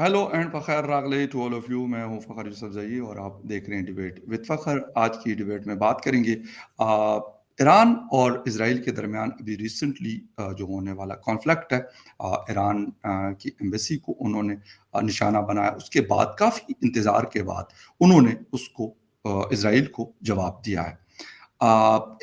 Hello and फ़खैर रागले to all of you. मैं हूँ फ़खर यूसुफ़ज़ई और आप देख रहे हैं डिबेट विद फ़खर। आज की डिबेट में बात करेंगे ईरान और इज़राइल के दरमियान अभी रिसेंटली जो होने वाला कॉन्फ्लिक्ट है। ईरान की एम्बेसी को उन्होंने निशाना बनाया, उसके बाद काफ़ी इंतज़ार के बाद उन्होंने उसको इज़राइल को जवाब दिया है।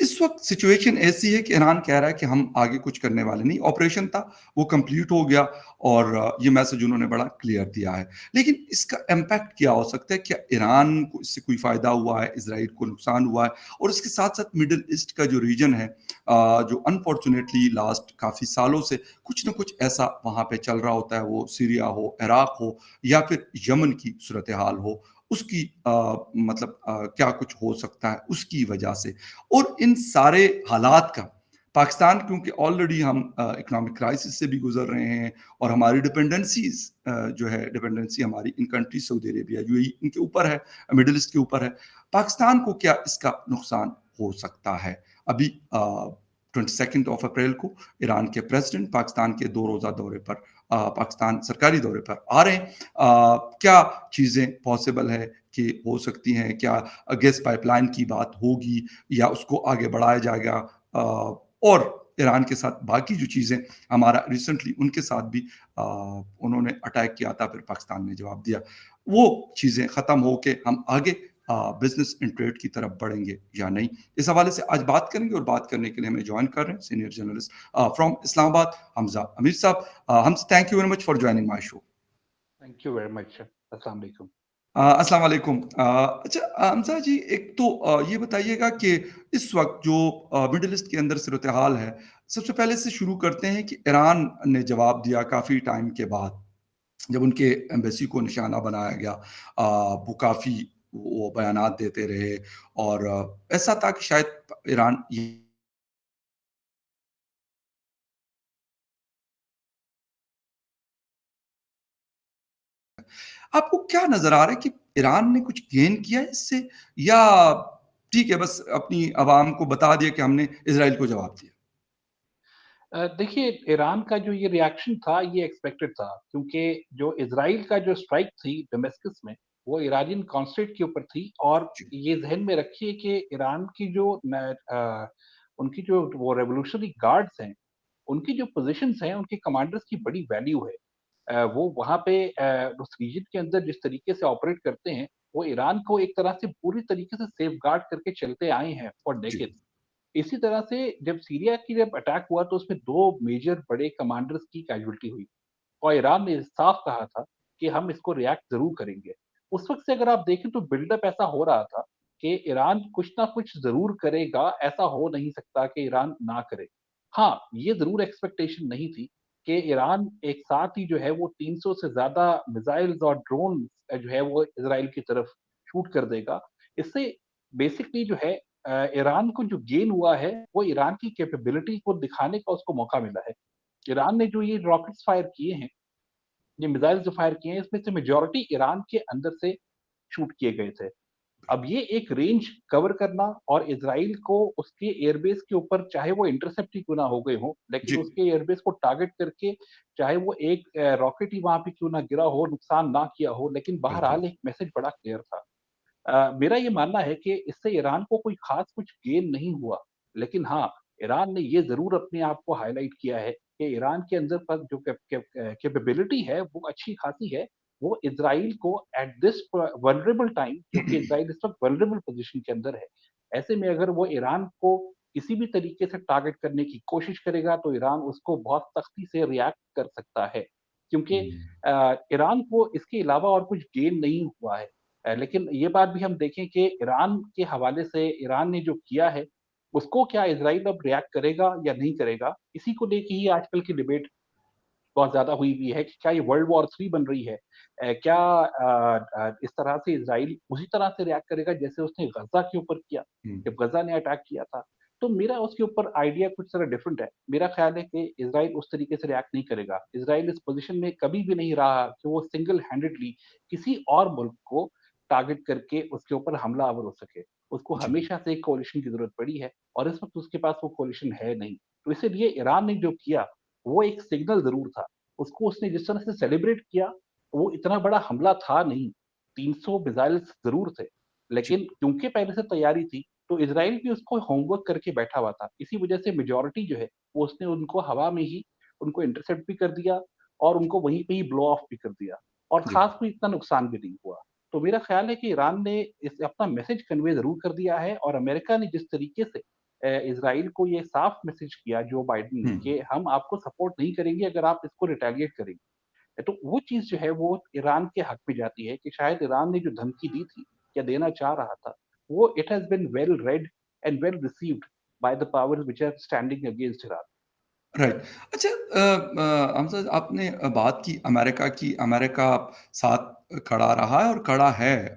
इस वक़्त सिचुएशन ऐसी है कि ईरान कह रहा है कि हम आगे कुछ करने वाले नहीं, ऑपरेशन था, वो कंप्लीट हो गया और ये मैसेज उन्होंने बड़ा क्लियर दिया है। लेकिन इसका इम्पैक्ट क्या हो सकता है? क्या ईरान को इससे कोई फ़ायदा हुआ है, इज़राइल को नुकसान हुआ है? और इसके साथ-साथ मिडल ईस्ट का जो रीजन है, जो अनफॉर्च्यूनेटली लास्ट काफ़ी सालों से कुछ न कुछ ऐसा वहाँ पे चल रहा होता है, वो सीरिया हो, इराक हो या फिर यमन की सूरत-ए-हाल हो, उसकी मतलब क्या कुछ हो सकता है उसकी वजह से। और इन सारे हालात का पाकिस्तान, क्योंकि ऑलरेडी हम इकोनॉमिक क्राइसिस से भी गुजर रहे हैं और हमारी डिपेंडेंसीज जो है डिपेंडेंसी हमारी in country Saudi Arabia, UAE, इनके ऊपर है, मिडिल ईस्ट के ऊपर है। पाकिस्तान को क्या इसका नुकसान हो सकता है? अभी 22 ऑफ अप्रैल को ईरान के प्रेसिडेंट पाकिस्तान के 2 रोज़ा दौरे पर, पाकिस्तान सरकारी दौरे पर आ रहे हैं। क्या चीज़ें पॉसिबल है कि हो सकती हैं? क्या गैस पाइपलाइन की बात होगी या उसको आगे बढ़ाया जाएगा? और ईरान के साथ बाकी जो चीज़ें, हमारा रिसेंटली उनके साथ भी उन्होंने अटैक किया था, फिर पाकिस्तान ने जवाब दिया। वो चीज़ें ख़त्म हो के हम आगे बिज़नेस एंड ट्रेड की तरफ बढ़ेंगे या नहीं? इस हवाले से आज बात करेंगे और बात करने के लिए हमें जॉइन कर रहे हैं senior journalist from Islamabad, Hamza अमीर साहब। Hamza, thank you very much for joining my show. Thank you very much. अस्सलाम वालेकुम। अस्सलाम वालेकुम। अच्छा, हमज़ा जी, एक तो ये बताइएगा कि इस वक़्त जो मिडल ईस्ट के अंदर सूरत-ए-हाल है, सबसे पहले से शुरू करते हैं कि ईरान ने जवाब दिया काफ़ी टाइम के बाद, जब उनके एम्बेसी को निशाना बनाया गया। वो काफ़ी वो बयानात देते रहे और ऐसा था कि शायद ईरान ये आपको क्या नज़र आ रहा है कि ईरान ने कुछ गेन किया है इससे, या ठीक है बस अपनी अवाम को बता दिया कि हमने इज़राइल को जवाब दिया? देखिए, ईरान का जो ये रिएक्शन था ये एक्सपेक्टेड था, क्योंकि जो इज़राइल का जो स्ट्राइक थी दमिश्कस में, वो इरानियन कॉन्सुलेट के ऊपर थी। और जी, ये ज़हन में रखिए कि ईरान की जो उनकी जो वो रिवॉल्यूशनरी गार्ड्स हैं, उनकी जो पोज़ीशंस हैं, उनके कमांडर्स की बड़ी वैल्यू है। वो वहाँ पे उस रीजन के अंदर जिस तरीके से ऑपरेट करते हैं, वो ईरान को एक तरह से पूरी तरीके से सेफगार्ड करके चलते आए हैं फॉर जी, डेकेड्स। इसी तरह से जब सीरिया की अटैक हुआ तो उसमें 2 मेजर बड़े कमांडर्स की कैजुअल्टी हुई और ईरान ने साफ कहा था कि हम इसको रिएक्ट ज़रूर करेंगे। उस वक़्त से अगर आप देखें तो बिल्डअप ऐसा हो रहा था कि ईरान कुछ ना कुछ ज़रूर करेगा, ऐसा हो नहीं सकता कि ईरान ना करे। हाँ, ये ज़रूर एक्सपेक्टेशन नहीं थी कि ईरान एक साथ ही जो है वो 300 से ज़्यादा मिसाइल्स और ड्रोन जो है वो इज़राइल की तरफ शूट कर देगा। इससे बेसिकली जो है ईरान को जो गेन हुआ है, वो ईरान की कैपेबिलिटी को दिखाने का उसको मौका मिला है। ईरान ने जो ये रॉकेट्स फायर किए हैं, ये मिसाइल्स जो फायर किए हैं, इसमें से मेजॉरिटी ईरान के अंदर से शूट किए गए थे। अब ये एक रेंज कवर करना और इज़राइल को उसके एयरबेस के ऊपर चाहे वो इंटरसेप्ट ही क्यों ना हो गए हों, लेकिन जी, उसके एयरबेस को टारगेट करके चाहे वो एक रॉकेट ही वहाँ पे क्यों ना गिरा हो, नुकसान ना किया हो, लेकिन बिल्कुल। बहरहाल एक मैसेज बड़ा क्लियर था। मेरा ये मानना है कि इससे ईरान को कोई ख़ास कुछ गेन नहीं हुआ। लेकिन हाँ, ईरान ने ये ज़रूर अपने आप को हाइलाइट किया है कि ईरान के अंदर पर जो कैपेबिलिटी है वो अच्छी ख़ासी है। वो इज़राइल को एट दिस वल्नरेबल टाइम, क्योंकि इज़राइल इस वक़्त वल्नरेबल पोज़ीशन के अंदर है। ऐसे में अगर वो ईरान को किसी भी तरीके से टारगेट करने की कोशिश करेगा तो ईरान उसको बहुत सख्ती से रिएक्ट कर सकता है। क्योंकि हुँ, ईरान को इसके अलावा और कुछ गेन नहीं हुआ है। लेकिन ये बात भी हम देखें कि ईरान के हवाले से ईरान ने जो किया है, उसको क्या इज़राइल अब रिएक्ट करेगा या नहीं करेगा? इसी को लेके ही आजकल की डिबेट बहुत ज़्यादा हुई हुई है कि क्या ये वर्ल्ड वॉर 3 बन रही है? क्या इस तरह से इज़राइल उसी तरह से रिएक्ट करेगा जैसे उसने गज़ा के ऊपर किया, हुँ, जब गज़ा ने अटैक किया था? तो मेरा उसके ऊपर आइडिया कुछ ज़रा डिफरेंट है। मेरा ख़्याल है कि इज़राइल उस तरीके से रिएक्ट नहीं करेगा। इज़राइल इस पोज़ीशन में कभी भी नहीं रहा कि वो सिंगल हैंडेडली किसी और मुल्क को टारगेट करके उसके ऊपर हमलावर हो सके। उसको जी, हमेशा से एक कोएलिशन की ज़रूरत पड़ी है और इस वक़्त उसके पास वो कोएलिशन है नहीं। तो इसीलिए ईरान ने जो किया, वो एक सिग्नल ज़रूर था। उसको उसने जिस तरह से सेलिब्रेट किया, वो इतना बड़ा हमला था नहीं, 300 मिसाइल्स ज़रूर थे, जी, लेकिन क्योंकि पहले से तैयारी थी, तो इज़राइल भी उसको होमवर्क करके बैठा हुआ था। इसी वजह से मेजॉरिटी जो है, वो उसने उनको हवा में ही उनको इंटरसेप्ट भी कर दिया और उनको वहीं पे ही ब्लो ऑफ भी कर दिया और जी। ख़ास कोई इतना नुकसान भी नहीं हुआ। तो मेरा ख़्याल है कि ईरान ने इस अपना मैसेज कन्वे ज़रूर कर दिया है और अमेरिका ने जिस तरीके से इज़राइल को ये साफ मैसेज किया जो बाइडेन ने हुँ, कि हम आपको सपोर्ट नहीं करेंगे अगर आप इसको रिटेलिएट करेंगे। तो वो चीज़ जो है वो ईरान के हक में जाती है कि शायद ईरान ने जो धमकी दी थी या देना चाह रहा था, वो it has been well read and well received by the powers which are standing against Iran. Right. अच्छा हमज़ा आपने बात की अमेरिका की, अमेरिका साथ खड़ा रहा है और खड़ा है।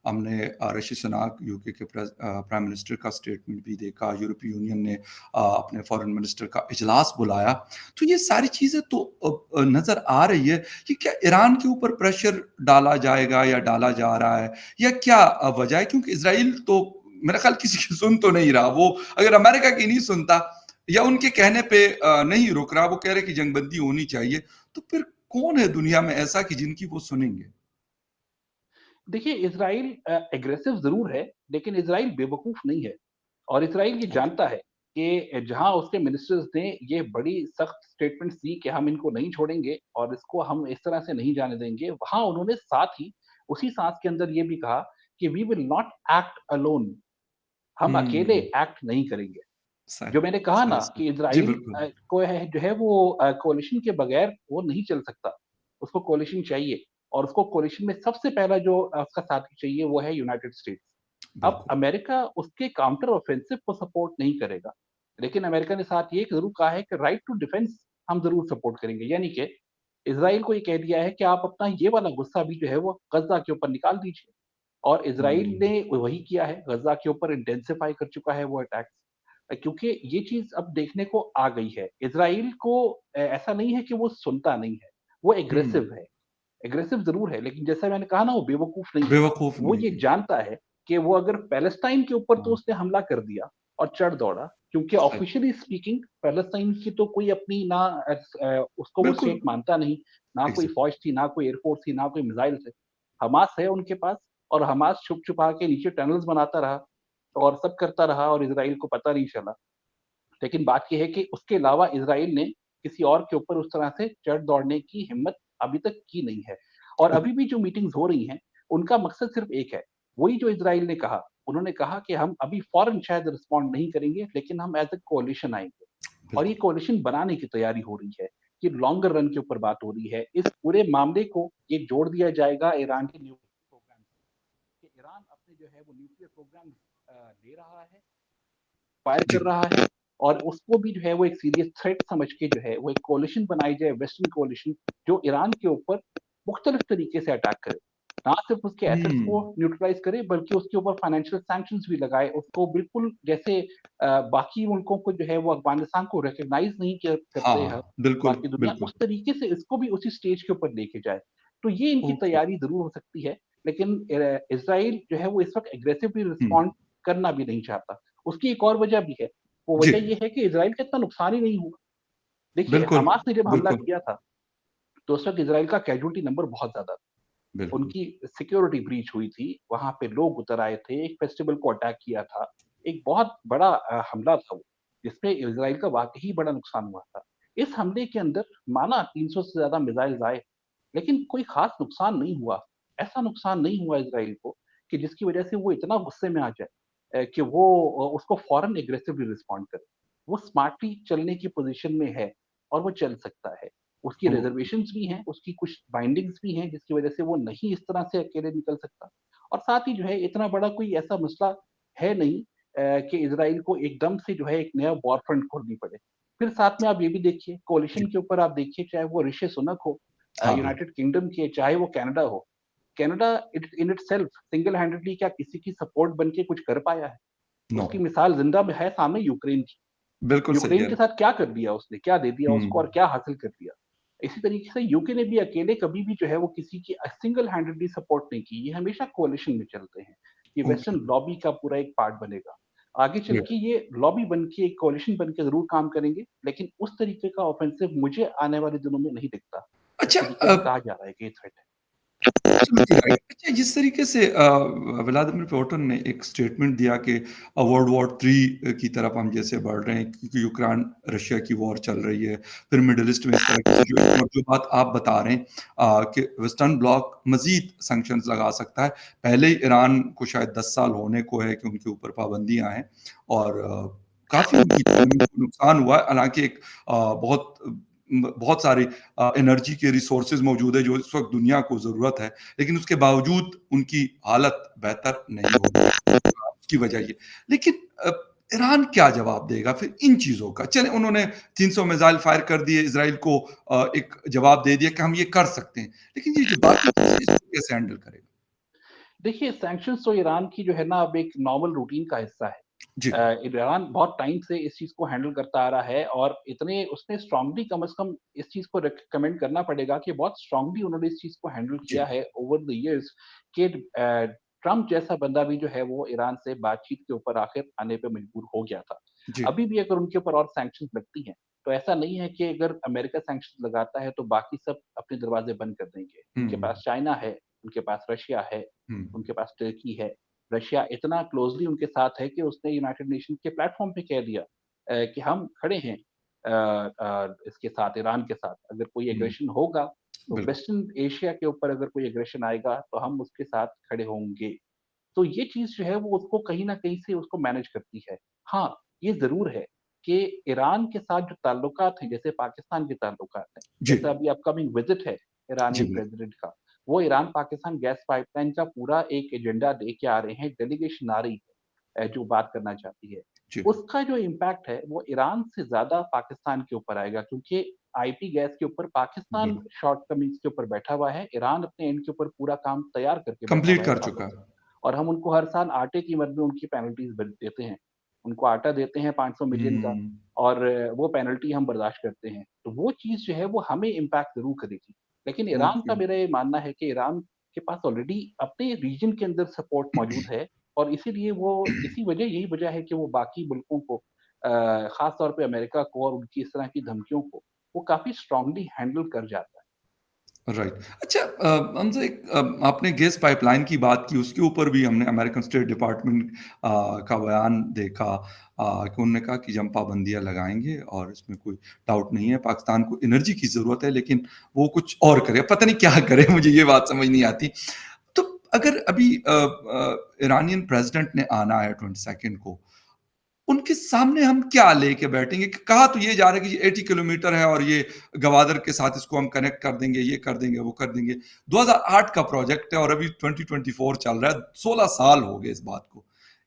हमने ऋषि सुनक यूके के प्राइम मिनिस्टर का स्टेटमेंट भी देखा, यूरोपीय यूनियन ने अपने फॉरेन मिनिस्टर का इजलास बुलाया। तो ये सारी चीज़ें तो नज़र आ रही है कि क्या ईरान के ऊपर प्रेशर डाला जाएगा या डाला जा रहा है या क्या वजह है? क्योंकि इज़राइल तो मेरा ख़्याल किसी की सुन तो नहीं रहा। वो अगर अमेरिका की नहीं सुनता या उनके कहने पे नहीं रुक रहा, वो कह रहे कि जंगबंदी होनी चाहिए, तो फिर कौन है दुनिया में ऐसा कि जिनकी वो सुनेंगे? देखिए इज़राइल एग्रेसिव ज़रूर है, लेकिन इज़राइल बेवकूफ़ नहीं है और इज़राइल ये ओके। जानता है कि जहाँ उसके मिनिस्टर्स ने ये बड़ी सख्त स्टेटमेंट्स दी कि हम इनको नहीं छोड़ेंगे और इसको हम इस तरह से नहीं जाने देंगे, वहाँ उन्होंने साथ ही उसी साँस के अंदर ये भी कहा कि we will not act alone. हम अकेले हुँ, एक्ट नहीं करेंगे। सही, जो मैंने कहा ना सही, सही। कि जी, इज़राइल बिल्कुल। को है जो है वो कोalition के बगैर वो नहीं चल सकता। उसको कोalition चाहिए और उसको कोalition में सबसे पहला जो उसका साथी चाहिए वो है यूनाइटेड स्टेट्स। अब बिल्कुल। अमेरिका उसके काउंटर ऑफेंसिव को सपोर्ट नहीं करेगा। लेकिन अमेरिका ने साथ ये ज़रूर कहा है कि राइट टू डिफेंस हम ज़रूर सपोर्ट करेंगे। यानी कि इज़राइल को ये कह दिया है कि आप अपना ये वाला गुस्सा भी जो है वो गज़ा के ऊपर निकाल दीजिए। और इज़राइल हुँ, ने वही किया है, गज़ा के ऊपर इंटेंसिफ़ाई कर चुका है वो अटैक्स। क्योंकि ये चीज़ अब देखने को आ गई है। इज़राइल को ऐसा नहीं है कि वो सुनता नहीं है, वो हुँ, एग्रेसिव है। एग्रेसिव ज़रूर है, लेकिन जैसा मैंने कहा ना वो बेवकूफ़ नहीं है। बेवकूफ़ वो नहीं ये है। जानता है कि वो अगर पैलेस्टाइन के ऊपर तो हाँ, उसने हमला कर दिया और चढ़ दौड़ा, क्योंकि सही। ऑफ़िशियली स्पीकिंग पैलेस्टाइन की तो कोई अपनी ना उसको वो बिल्कुल, स्टेट मानता नहीं, ना कोई एग्ज़ैक्ट फ़ौज थी, ना कोई एयर फ़ोर्स थी, ना कोई मिसाइल थे। हमास है उनके पास और हमास छुप-छुपा के नीचे टनल्स बनाता रहा और सब करता रहा और इज़राइल को पता नहीं चला। लेकिन बात ये है कि उसके अलावा इज़राइल ने किसी और के ऊपर उस तरह से चढ़ दौड़ने की हिम्मत अभी तक की नहीं है। और ओके, अभी भी जो मीटिंग्स हो रही हैं, उनका मकसद सिर्फ़ एक है, वही जो इज़राइल ने कहा। उन्होंने कहा कि हम अभी फ़ौरन शायद रिस्पॉन्ड नहीं करेंगे, लेकिन हम एज़ अ कोएलिशन आएँगे। और ये बिल्कुल। कोएलिशन बनाने की तैयारी हो रही है। ये लॉन्गर रन के ऊपर बात हो रही है। इस पूरे मामले को ये जोड़ दिया जाएगा ईरान के न्यूक्लियर प्रोग्राम से, कि ईरान अपने जो है वो न्यूक्लियर प्रोग्राम ले रहा है, फायर जी, कर रहा है और उसको भी जो है वो एक सीरियस थ्रेट समझ के जो है वो एक कोalition बनाई जाए, वेस्टर्न कोalition जो ईरान के ऊपर मुख्तलिफ तरीके से अटैक करे। ना सिर्फ उसके एसेट्स को हुँ, न्यूट्रलाइज़ करे बल्कि उसके ऊपर फाइनेंशियल सैंक्शंस भी लगाए, उसको बिल्कुल जैसे बाकी मुल्कों को जो है वो अफ़गानिस्तान को रिकॉग्नाइज़ नहीं किया करते हैं हाँ, बिल्कुल, बाकी दुनिया, बिल्कुल। उस तरीके से इसको भी उसी स्टेज के ऊपर लेके जाए। तो ये इनकी ओके, तैयारी ज़रूर हो सकती है, लेकिन इज़राइल जो है वो इस वक़्त एग्रेसिवली हुँ, रिस्पॉन्ड करना भी नहीं चाहता। उसकी एक और वजह भी है, वो जी, वजह ये है कि इज़राइल का इतना नुकसान ही नहीं हुआ। देखिए, बिल्कुल, हमास ने जब हमला बिल्कुल, किया था, तो उस वक़्त इज़राइल का कैज़ुअल्टी नंबर बहुत ज़्यादा था। बिल्कुल। उनकी सिक्योरिटी ब्रीच हुई थी, वहाँ पे लोग उतर आए थे, एक फेस्टिवल को अटैक किया था। एक बहुत बड़ा हमला था वो, जिसमें इज़राइल का वाक़ई बड़ा नुकसान हुआ था। इस हमले के अंदर माना 300 से ज़्यादा मिसाइल्स आए, लेकिन कोई ख़ास नुकसान नहीं हुआ। ऐसा नुकसान नहीं हुआ इज़राइल को कि जिसकी वज़ह से वो इतना गुस्से में आ जाए कि वो उसको फ़ौरन एग्रेसिवली रिस्पॉन्ड करे। वो स्मार्टली चलने की पोज़ीशन में है और वो चल सकता है। उसकी ओके, रिज़र्वेशंस भी हैं, उसकी कुछ बाइंडिंग्स भी हैं, जिसकी वज़ह से वो नहीं इस तरह से अकेले निकल सकता। और साथ ही जो है इतना बड़ा कोई ऐसा मसला है नहीं कि इज़राइल को एकदम से जो है एक नया वॉर फ्रंट खोलनी पड़े। फिर साथ में आप ये भी देखिए, जी, कोalition के ऊपर आप देखिए, चाहे वो ऋषि सुनक हो हाँ, बिल्कुल। यूनाइटेड किंगडम के, चाहे वो कनाडा हो। Canada it in itself single handedly क्या किसी की सपोर्ट बन के कुछ कर पाया है? नो, उसकी मिसाल ज़िंदा में है सामने यूक्रेन की। बिल्कुल सही कह यूक्रेन रहे के हैं। साथ क्या कर दिया उसने? क्या दे दिया उसको और हुँ, क्या हासिल कर दिया? इसी तरीके से यूके ने भी अकेले कभी भी जो है वो किसी की सिंगल हैंडेडली सपोर्ट नहीं की। ये हमेशा कोalition में चलते हैं। ये ओके, वेस्टर्न लॉबी का पूरा एक पार्ट बनेगा। आगे चल राइट, के ये लॉबी बन के एक कोalition बन के ज़रूर काम करेंगे, लेकिन उस तरीके का ऑफेंसिव मुझे आने वाले दिनों में नहीं दिखता। इस अच्छा तरीके से कहा जा रहा है कि ये थ्रेट है। Absolutely right. अच्छा, जिस तरीके से व्लादिमीर पुतिन ने एक स्टेटमेंट दिया कि वर्ल्ड वॉर 3 की तरफ हम जैसे बढ़ रहे हैं क्योंकि यूक्रेन रशिया की वॉर चल रही है, फिर मिडल ईस्ट में इस तरह की सिचुएशन और जो बात आप बता रहे हैं कि वेस्टर्न ब्लॉक मज़ीद सैंक्शंस लगा सकता है। पहले ही ईरान को शायद 10 साल होने को है कि उनके ऊपर पाबंदियाँ हैं और काफ़ी उनकी इकोनॉमी को नुकसान हुआ है। हालाँकि एक बहुत सारी एनर्जी के रिसोर्सेज मौजूद है जो इस वक्त दुनिया को ज़रूरत है, लेकिन उसके बावजूद उनकी हालत बेहतर नहीं हो रही है। उसकी वजह ये लेकिन ईरान क्या जवाब देगा फिर इन चीज़ों का? चलें उन्होंने 300 मिसाइल फायर कर दिए, इज़राइल को एक जवाब दे दिया कि हम ये कर सकते हैं। लेकिन ये जो बाकी चीज़ें इसको कैसे हैंडल करेगा? देखिए, सैंक्शंस तो ईरान की जो है ना अब एक नॉर्मल रूटीन का हिस्सा है। जी, ईरान बहुत टाइम से इस चीज़ को हैंडल करता आ रहा है और इतने उसने स्ट्रांगली कम से कम इस चीज़ को रिकमेंड करना पड़ेगा कि बहुत स्ट्रांगली उन्होंने इस चीज़ को हैंडल किया जी। है ओवर द इयर्स कि ट्रम्प जैसा बंदा भी जो है वो ईरान से बातचीत के ऊपर आखिर आने पे मजबूर हो गया था। जी। अभी भी अगर उनके ऊपर और सैंक्शंस लगती हैं, तो ऐसा नहीं है कि अगर अमेरिका सैंक्शंस लगाता है तो बाकी सब अपने दरवाज़े बंद कर देंगे। उनके हुँ, पास चाइना है, उनके पास रशिया है, हुँ। उनके पास तुर्की है। रशिया इतना क्लोज़ली उनके साथ है कि उसने यूनाइटेड नेशन के प्लेटफ़ॉर्म पे कह दिया कि हम खड़े हैं इसके साथ ईरान के साथ। अगर कोई हुँ, एग्रेशन होगा, तो बिल्कुल। वेस्टर्न एशिया के ऊपर अगर कोई एग्रेशन आएगा, तो हम उसके साथ खड़े होंगे। तो ये चीज़ जो है वो उसको कहीं न कहीं से उसको मैनेज करती है। हाँ, ये ज़रूर है कि ईरान के साथ जो ताल्लुकात हैं, जैसे पाकिस्तान के ताल्लुकात हैं, जी, जैसे अभी अपकमिंग विज़िट है जी, ईरानियन बिल्कुल। प्रेज़िडेंट का, वो ईरान-पाकिस्तान गैस पाइपलाइन का पूरा एक एजेंडा लेके आ रहे हैं, डेलीगेशन आ रही है जो बात करना चाहती है। जी, उसका जो इम्पैक्ट है, वो ईरान से ज़्यादा पाकिस्तान के ऊपर आएगा क्योंकि आईपी गैस के ऊपर पाकिस्तान बिल्कुल। शॉर्टकमिंग्स के ऊपर बैठा हुआ है, ईरान अपने एंड के ऊपर पूरा काम तैयार करके बैठा कंप्लीट हुआ है कर सालों चुका से। है। और हम उनको हर साल आटे की मद में उनकी पेनल्टीज़ देते हैं। उनको आटा देते हैं 500 मिलियन का हुँ, और वो पेनल्टी हम बर्दाश्त करते हैं। तो वो चीज़ जो है वो हमें इम्पैक्ट ज़रूर करेगी। लेकिन ईरान ओके। का मेरा ये मानना है कि ईरान के पास ऑलरेडी अपने रीजन के अंदर सपोर्ट मौजूद है और इसीलिए वो इसी वजह यही वजह है कि वो बाकी मुल्कों को ख़ास तौर पे अमेरिका को और उनकी इस तरह की धमकियों को वो काफ़ी स्ट्रांगली हैंडल कर जाता है। राइट। अच्छा हमसे एक आपने गैस पाइपलाइन की बात की, उसके ऊपर भी हमने अमेरिकन स्टेट डिपार्टमेंट का बयान देखा कि उन्होंने कहा कि हम पाबंदियाँ लगाएँगे और इसमें कोई डाउट नहीं है, पाकिस्तान को एनर्जी की ज़रूरत है, लेकिन वो कुछ और करे। पता नहीं क्या करे, मुझे ये बात समझ नहीं आती। तो अगर अभी ईरानियन प्रेज़िडेंट ने आना है 22nd को, उनके सामने हम क्या लेके बैठेंगे? कि कहा तो ये जा रहा है कि 80 किलोमीटर है और ये गवादर के साथ इसको हम कनेक्ट कर देंगे, ये कर देंगे, वो कर देंगे। 2008 का प्रोजेक्ट है और अभी 2024 चल रहा है, 16 साल हो गए इस बात को।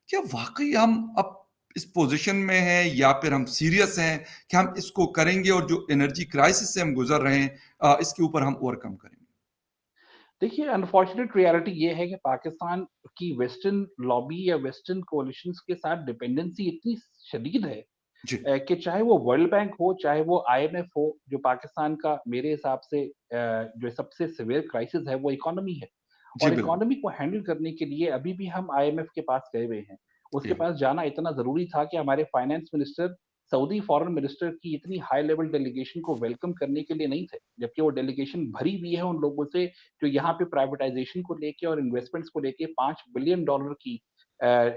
क्या वाक़ई हम अब इस पोज़ीशन में हैं या फिर हम सीरियस हैं कि हम इसको करेंगे और जो एनर्जी क्राइसिस से हम गुज़र रहे हैं इसके ऊपर हम ओवरकम करेंगे? देखिए, अनफॉर्चुनेट रियलिटी ये है कि पाकिस्तान की वेस्टर्न लॉबी या वेस्टर्न कोalitions के साथ डिपेंडेंसी इतनी शदीद है जी। कि चाहे वो वर्ल्ड बैंक हो, चाहे वो आईएमएफ हो, जो पाकिस्तान का मेरे हिसाब से जो सबसे सीवियर क्राइसिस है, वो इकोनॉमी है। जी, और बिल्कुल। इकोनॉमी को हैंडल करने के लिए अभी भी हम आईएमएफ के पास गए हुए हैं। उसके या पास जाना इतना ज़रूरी था कि हमारे finance minister Saudi foreign minister की इतनी हाई लेवल डेलीगेशन को वेलकम करने के लिए नहीं थे। जबकि वो डेलीगेशन भरी हुई है उन लोगों से जो यहाँ पे प्राइवेटाइज़ेशन को लेके और इन्वेस्टमेंट्स को लेके $5 बिलियन की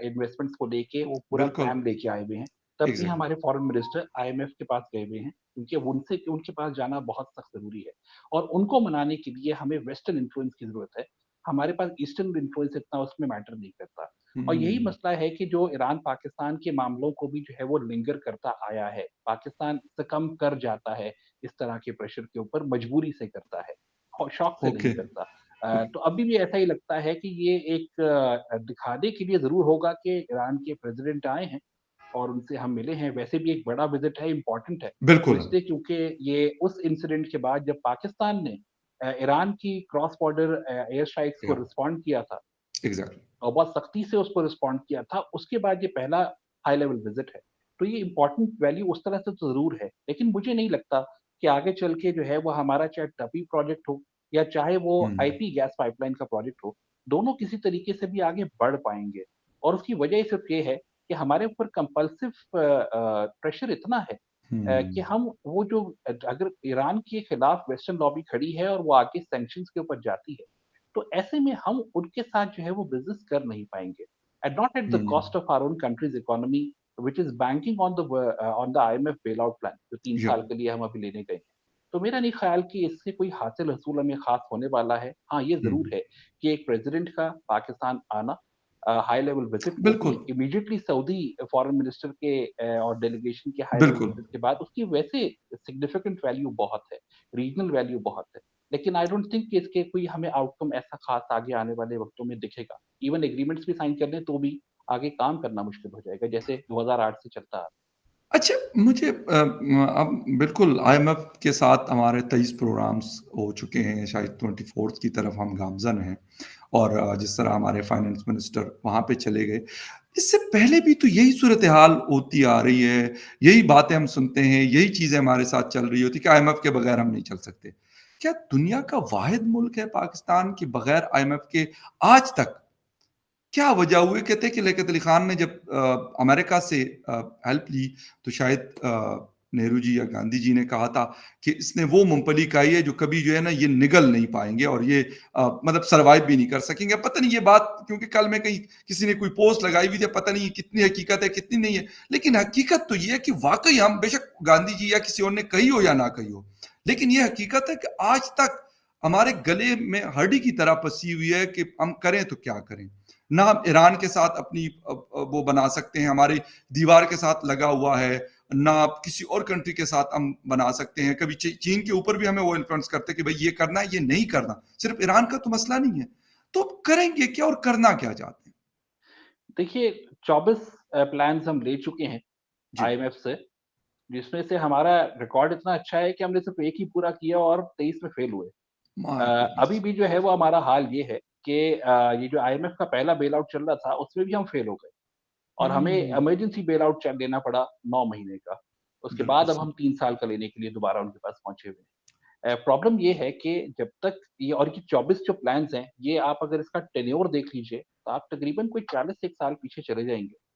इन्वेस्टमेंट्स को लेके वो पूरा बिल्कुल, प्लान लेके आए हुए हैं। तब भी एग्ज़ैक्टली। हमारे फॉरेन मिनिस्टर आईएमएफ के पास गए हुए हैं, क्योंकि अब उनसे उनके पास जाना बहुत सख्त ज़रूरी है। और उनको मनाने के लिए हमें वेस्टर्न इन्फ्लुएंस की ज़रूरत है। हमारे पास ईस्टर्न इन्फ्लुएंस इतना उसमें मैटर नहीं करता। और यही हुँ, मसला है कि जो ईरान-पाकिस्तान के मामलों को भी जो है वो लिंगर करता आया है। पाकिस्तान सकम्ब कर जाता है इस तरह के प्रेशर के ऊपर, मजबूरी से करता है और शौक से नहीं ओके, करता। ओके। तो अभी भी ऐसा ही लगता है कि ये एक दिखाने के लिए ज़रूर होगा कि ईरान के प्रेज़िडेंट आए हैं और उनसे हम मिले हैं। वैसे भी एक बड़ा विज़िट है, इम्पोर्टेंट है। वो बिल्कुल। इसलिए क्योंकि ये उस इंसिडेंट के बाद जब पाकिस्तान ने ईरान की क्रॉस बॉर्डर एयर स्ट्राइक्स को या रिस्पॉन्ड किया था एग्ज़ैक्टली। और बहुत सख्ती से उसको रिस्पॉन्ड किया था, उसके बाद ये पहला हाई लेवल विज़िट है। तो ये इम्पोर्टेंट वैल्यू उस तरह से तो ज़रूर है, लेकिन मुझे नहीं लगता कि आगे चल के जो है वो हमारा चाहे टपी प्रोजेक्ट हो या चाहे वो हुँ, आईपी गैस पाइपलाइन का प्रोजेक्ट हो, दोनों किसी तरीके से भी आगे बढ़ पाएँगे। और उसकी वजह सिर्फ़ ये है कि हमारे ऊपर कंपल्सिव प्रेशर इतना है कि हुँ, हम वो जो अगर ईरान के खिलाफ वेस्टर्न लॉबी खड़ी है और वो आगे सैंक्शंस के ऊपर जाती है, तो ऐसे में हम उनके साथ जो है वो बिज़नेस कर नहीं पाएँगे। And not at the um, cost of our own country's economy which is banking on the IMF bail out plan जो 3 या साल के लिए हम अभी लेने गए हैं। तो मेरा नहीं ख़्याल कि इससे कोई हासिल-हसूल हमें ख़ास होने वाला है। हाँ, ये हुँ, ज़रूर है कि एक प्रेज़िडेंट का पाकिस्तान आना हाई लेवल विज़िट वो भी बिल्कुल, इमीडिएटली सऊदी फॉरेन मिनिस्टर के और डेलीगेशन के हाई लेवल बिल्कुल। विज़िट के बाद उसकी वैसे सिग्निफिकेंट वैल्यू बहुत है, रीजनल वैल्यू बहुत है। लेकिन आई डोंट थिंक कि इसके कोई हमें आउटकम ऐसा ख़ास आगे आने वाले वक़्तों में दिखेगा। इवन एग्रीमेंट्स भी साइन कर लें तो भी आगे काम करना मुश्किल हो जाएगा, जैसे 2008 से चलता आ रहा है। अच्छा, मुझे अब बिल्कुल आईएमएफ के साथ हमारे 23 प्रोग्राम्स हो चुके हैं, शायद 24th की तरफ हम गामज़न हैं और जिस तरह हमारे फाइनेंस मिनिस्टर वहाँ पे चले गए। इससे पहले भी तो यही सूरत-ए-हाल होती आ रही है, यही बातें हम सुनते हैं, यही चीज़ें हमारे साथ चल रही होती हैं कि आईएमएफ के बगैर हम नहीं चल सकते। क्या दुनिया का वाहिद मुल्क है पाकिस्तान कि बगैर आईएमएफ के आज तक क्या वजह हुई? कहते हैं कि लियाकत अली खान ने जब अमेरिका से हेल्प ली, तो शायद नेहरू जी या गांधी जी ने कहा था कि इसने वो मूँगफली खाई है जो कभी जो है ना ये निगल नहीं पाएँगे और ये मतलब सर्वाइव भी नहीं कर सकेंगे। अब पता नहीं ये बात क्योंकि कल मैं कहीं किसी ने कोई पोस्ट लगाई हुई थी, पता नहीं कितनी हकीकत है, कितनी नहीं है। लेकिन हकीकत तो ये है कि वाक़ई हम बेशक गांधी जी या किसी और ने कही हो या ना कही हो, लेकिन ये हकीकत है कि आज तक हमारे गले में हड्डी की तरह फँसी हुई है कि हम करें तो क्या करें? ना हम ईरान के साथ अपनी वो बना सकते हैं, हमारी दीवार के साथ लगा हुआ है, ना आप किसी और कंट्री के साथ हम बना सकते हैं। कभी चीन के ऊपर भी हमें वो इन्फ्लुएंस करते हैं कि भई ये करना है, ये नहीं करना। सिर्फ़ ईरान का तो मसला नहीं है। तो अब करेंगे क्या और करना क्या चाहते हैं? देखिए 24 प्लान्स हम ले चुके हैं जी, आईएमएफ से, जिसमें से हमारा रिकॉर्ड इतना अच्छा है कि हमने सिर्फ़ 1 ही पूरा किया और 23 में फेल हुए। अ, माय अभी गुडनेस! भी जो है वो हमारा हाल ये है कि ये जो आईएमएफ का पहला बेल आउट चल रहा था, उसमें भी हम फेल हो गए और हमें हुँ, इमरजेंसी बेल आउट लेना पड़ा 9 महीने का। उसके बिल्कुल बाद अब सही। हम 3 साल का लेने के लिए दोबारा उनके पास पहुँचे हुए हैं। प्रॉब्लम ये है कि जब तक ये और ये 24 जो प्लान्स हैं, ये आप अगर इसका टेन्योर देख लीजिए, तो आप तकरीबन कोई 40 एक साल पीछे चले जाएँगे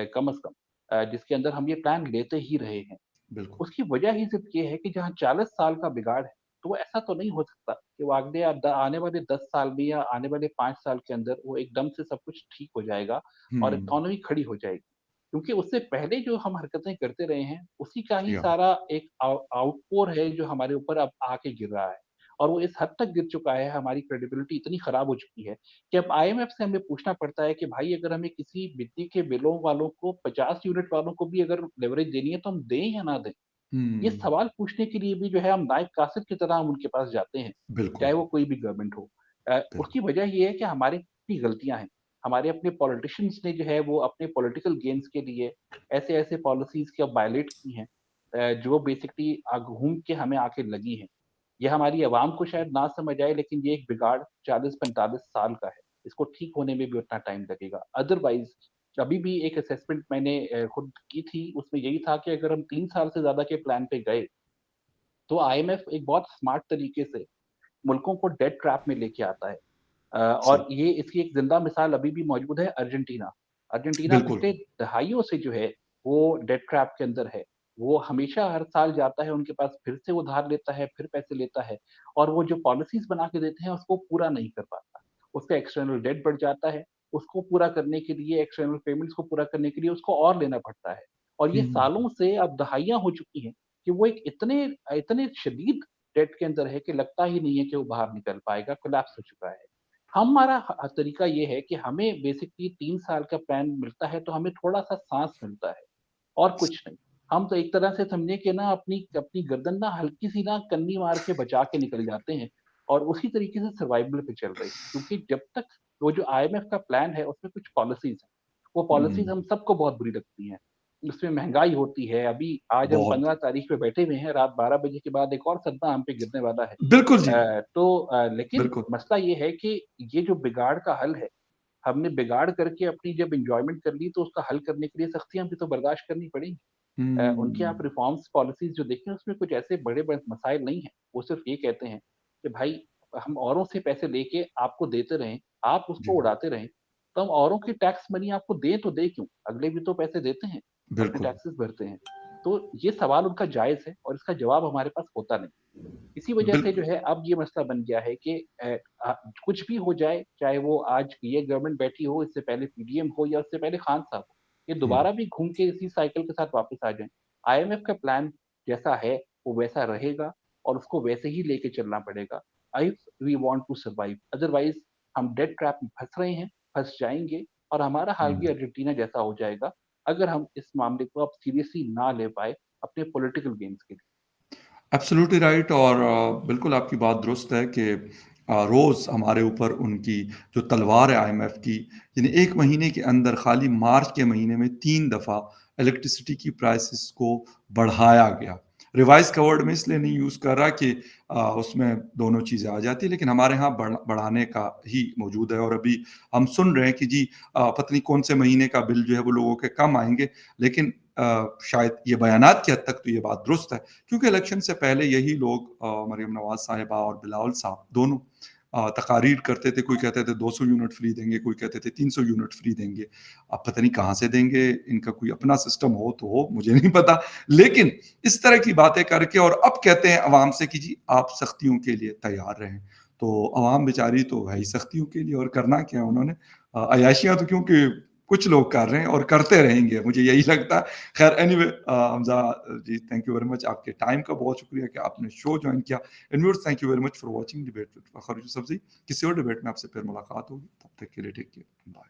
कम से कम जिसके अंदर हम ये प्लान लेते ही रहे हैं। बिल्कुल। उसकी वजह ही सिर्फ़ ये है कि जहाँ 40 साल का बिगाड़ है, तो वो ऐसा तो नहीं हो सकता कि वो अगले आने वाले 10 साल में या आने वाले 5 साल के अंदर वो एकदम से सब कुछ ठीक हो जाएगा और हुँ, इकोनॉमी खड़ी हो जाएगी। क्योंकि उससे पहले जो हम हरकतें करते रहे हैं, उसी का ही या सारा एक आउटपोर है जो हमारे ऊपर अब आके गिर रहा है। और वो इस हद तक गिर चुका है, हमारी क्रेडिबिलिटी इतनी खराब हो चुकी है कि अब आईएमएफ से हमें पूछना पड़ता है कि भाई अगर हमें किसी बिजली के बिलों वालों को 50 यूनिट वालों को भी अगर लिवरेज देनी है तो हम दें या ना दें? ये हुँ, सवाल पूछने के लिए भी जो है हम नायब कासिर की तरह हम उनके पास जाते हैं, बिल्कुल, चाहे वो कोई भी गवर्नमेंट हो। उसकी बिल्कुल। वजह ये है कि हमारी अपनी गलतियाँ हैं। हमारे अपने पॉलिटिशियंस ने जो है वो अपने पॉलिटिकल गेन्स के लिए ऐसे-ऐसे पॉलिसीज़ को वायलेट की हैं जो बेसिकली घूम के हमें आके लगी हैं। ये हमारी आवाम को शायद ना समझ आए लेकिन ये एक बिगाड़ 40-45 साल का है। इसको ठीक होने में भी उतना टाइम लगेगा। अदरवाइज़ अभी भी एक असेसमेंट मैंने खुद की थी, उसमें यही था कि अगर हम 3 साल से ज़्यादा के प्लान पे गए, तो आईएमएफ एक बहुत स्मार्ट तरीके से मुल्कों को डेट ट्रैप में लेके आता है। सही, और ये इसकी एक ज़िंदा मिसाल अभी भी मौजूद है अर्जेंटीना। अर्जेंटीना बिल्कुल। पिछले दहाइयों से जो है, वो डेट ट्रैप के अंदर है। वो हमेशा हर साल जाता है, उनके पास फिर से उधार लेता है, फिर पैसे लेता है और वो जो पॉलिसीज़ बना के देते हैं, उसको पूरा नहीं कर पाता। उसका एक्सटर्नल डेट बढ़ जाता है, उसको पूरा करने के लिए एक्सटर्नल पेमेंट्स को पूरा करने के लिए उसको और लेना पड़ता है। और ये हुँ, सालों से अब दहाइयाँ हो चुकी हैं कि वो एक इतने इतने शदीद डेट के अंदर है कि लगता ही नहीं है कि वो बाहर निकल पाएगा, कोलैप्स हो चुका है। हमारा तरीका ये है कि हमें बेसिकली 3 साल का प्लान मिलता है, तो हमें थोड़ा-सा साँस मिलता है और कुछ नहीं। हम तो एक तरह से समझिए कि ना अपनी अपनी गर्दन ना हल्की-सी ना कन्नी मार के बचा के निकल जाते हैं और उसी तरीके से सर्वाइवल पे चल रहे हैं। क्योंकि जब तक वो जो आईएमएफ का प्लान है, उसमें कुछ पॉलिसीज़ हैं। वो पॉलिसीज़ हुँ, हम सबको बहुत बुरी लगती हैं। उसमें महँगाई होती है, अभी आज हम बहुत। 15 तारीख पे बैठे हुए हैं, रात 12 बजे के बाद एक और सदमा हम पे गिरने वाला है। बिल्कुल जी, लेकिन बिल्कुल। मसला ये है कि ये जो बिगाड़ का हल है, हमने बिगाड़ करके अपनी जब एन्जॉयमेंट कर ली, तो उसका हल करने के लिए सख्तियाँ भी तो बर्दाश्त करनी पड़ेंगी। उनके आप हुँ, रिफ़ॉर्म्स पॉलिसीज़ जो देखें, उसमें कुछ ऐसे बड़े-बड़े मसाइल नहीं हैं। वो सिर्फ़ ये कहते हैं कि भाई हम औरों से पैसे लेके आपको देते रहें, आप उसको जी, उड़ाते रहें, तो हम औरों की टैक्स मनी आपको दें तो दें क्यों? अगले भी तो पैसे देते हैं, अपने बिल्कुल। टैक्सेस भरते हैं। तो ये सवाल उनका जायज़ है और इसका जवाब हमारे पास होता नहीं। इसी वजह से जो बिल्कुल। है अब ये मसला बन गया है कि कुछ भी हो जाए, चाहे वो आज ये गवर्नमेंट बैठी हो, इससे पहले पीडीएम हो या उससे पहले खान साहब हो, ये हुँ। दोबारा भी घूम के इसी साइकिल के साथ वापस आ जाएँ। आईएमएफ का प्लान जैसा है, वो वैसा रहेगा और उसको वैसे ही लेके चलना पड़ेगा, if we want to survive. Otherwise हम डेट ट्रैप में फँस रहे हैं, फँस जाएँगे और हमारा हाल भी हुँ। अर्जेंटीना जैसा हो जाएगा, अगर हम इस मामले को अब सीरियसली ना ले पाए अपने पॉलिटिकल गेन्स के लिए। एब्सोल्युटली राइट और बिल्कुल आपकी बात दुरुस्त है कि रोज़ हमारे ऊपर उनकी जो तलवार है आईएमएफ की, यानी 1 महीने के अंदर खाली मार्च के महीने में 3 दफ़ा इलेक्ट्रिसिटी की प्राइसेस को बढ़ाया गया। रिवाइज़ का वर्ड मैं इसलिए नहीं यूज़ कर रहा कि उसमें दोनों चीज़ें आ जाती हैं, लेकिन हमारे यहाँ बढ़ाने का ही मौजूद है और अभी हम सुन रहे हैं कि जी पता नहीं कौन से महीने का बिल जो है वो लोगों के कम आएँगे, लेकिन शायद ये बयानात की हद तक तो ये बात दुरुस्त है। क्योंकि इलेक्शन से पहले यही लोग मरीम नवाज़ साहिबा और बिलावल साहब दोनों तकारीर करते थे, कोई कहते थे 200 यूनिट फ्री देंगे, कोई कहते थे 300 यूनिट फ्री देंगे। अब पता नहीं कहाँ से देंगे, इनका कोई अपना सिस्टम हो तो हो, मुझे नहीं पता। लेकिन इस तरह की बातें करके और अब कहते हैं अवाम से कि जी आप सख्तियों के लिए तैयार रहें। तो अवाम बेचारी तो है ही सख्तियों के लिए और करना क्या है उन्होंने अय्याशियाँ तो क्योंकि कुछ लोग कर रहे हैं और करते रहेंगे, मुझे यही लगता है। ख़ैर anyway Hamza ji thank you very much आपके टाइम का बहुत शुक्रिया कि आपने शो जॉइन किया। And viewers thank you very much for watching debate with Fakhar Yousafzai. किसी और डिबेट में आपसे फिर मुलाकात होगी, तब तक के लिए टेक केयर, बाय।